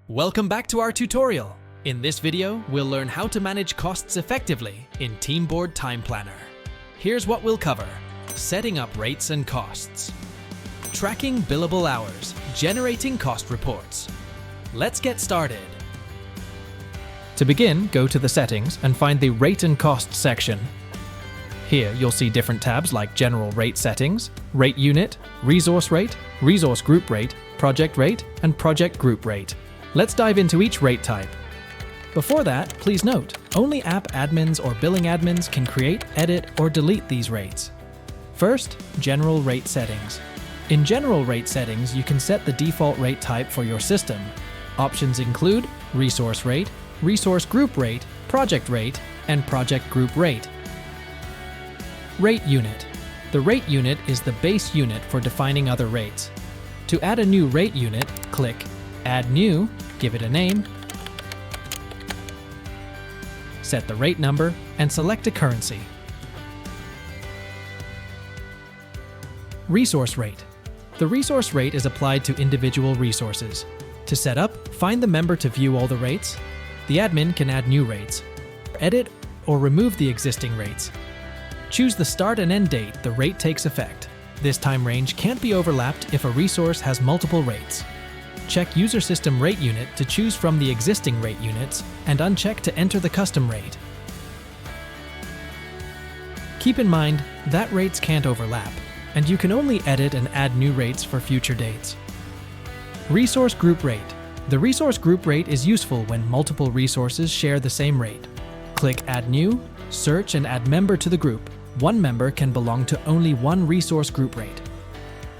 Welcome back to our tutorial. In this video, we'll learn how to manage costs effectively in TeamBoard TimePlanner. Here's what we'll cover: setting up rates and costs, tracking billable hours, generating cost reports. Let's get started. To begin, go to the settings and find the Rate and Cost section. Here, you'll see different tabs like General Rate Settings, Rate Unit, Resource Rate, Resource Group Rate, Project Rate, and Project Group Rate. Let's dive into each rate type. Before that, please note, only app admins or billing admins can create, edit, or delete these rates. First, General Rate Settings. In General Rate Settings, you can set the default rate type for your system. Options include Resource Rate, Resource Group Rate, Project Rate, and Project Group Rate. Rate Unit. The rate unit is the base unit for defining other rates. To add a new rate unit, click Add New, give it a name, set the rate number, and select a currency. Resource Rate. The resource rate is applied to individual resources. To set up, find the member to view all the rates. The admin can add new rates, edit or remove the existing rates. Choose the start and end date the rate takes effect. This time range can't be overlapped if a resource has multiple rates. Check User System Rate Unit to choose from the existing rate units, and uncheck to enter the custom rate. Keep in mind that rates can't overlap, and you can only edit and add new rates for future dates. Resource Group Rate. The resource group rate is useful when multiple resources share the same rate. Click Add New, search and add member to the group. One member can belong to only one resource group rate.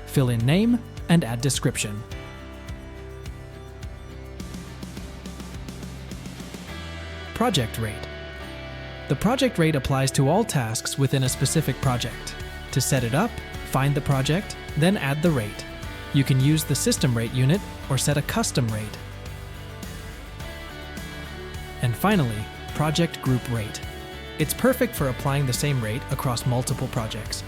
Fill in name and add description. Project Rate. The project rate applies to all tasks within a specific project. To set it up, find the project, then add the rate. You can use the system rate unit or set a custom rate. And finally, Project Group Rate. It's perfect for applying the same rate across multiple projects.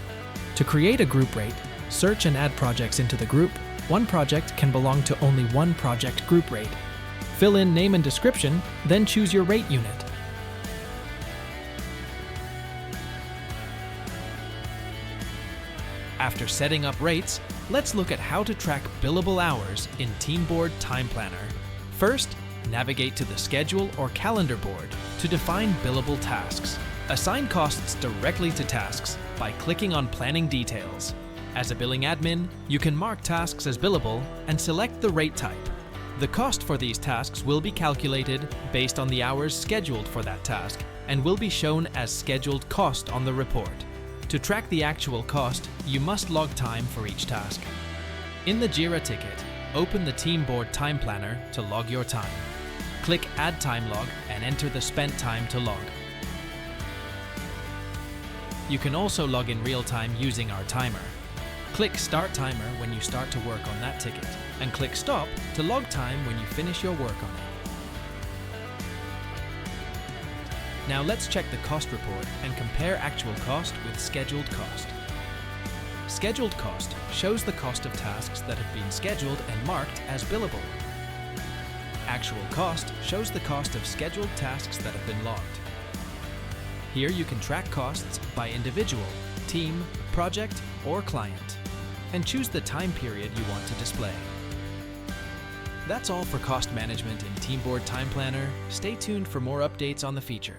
To create a group rate, search and add projects into the group. One project can belong to only one project group rate. Fill in name and description, then choose your rate unit. After setting up rates, let's look at how to track billable hours in TeamBoard TimePlanner. First, navigate to the Schedule or Calendar board to define billable tasks. Assign costs directly to tasks by clicking on Planning Details. As a billing admin, you can mark tasks as billable and select the rate type. The cost for these tasks will be calculated based on the hours scheduled for that task and will be shown as scheduled cost on the report. To track the actual cost, you must log time for each task. In the Jira ticket, open the TeamBoard TimePlanner to log your time. Click Add Time Log and enter the spent time to log. You can also log in real time using our timer. Click Start Timer when you start to work on that ticket, and click Stop to log time when you finish your work on it. Now let's check the cost report and compare actual cost with scheduled cost. Scheduled cost shows the cost of tasks that have been scheduled and marked as billable. Actual cost shows the cost of scheduled tasks that have been logged. Here you can track costs by individual, team, project, or client, and choose the time period you want to display. That's all for cost management in TeamBoard TimePlanner. Stay tuned for more updates on the feature.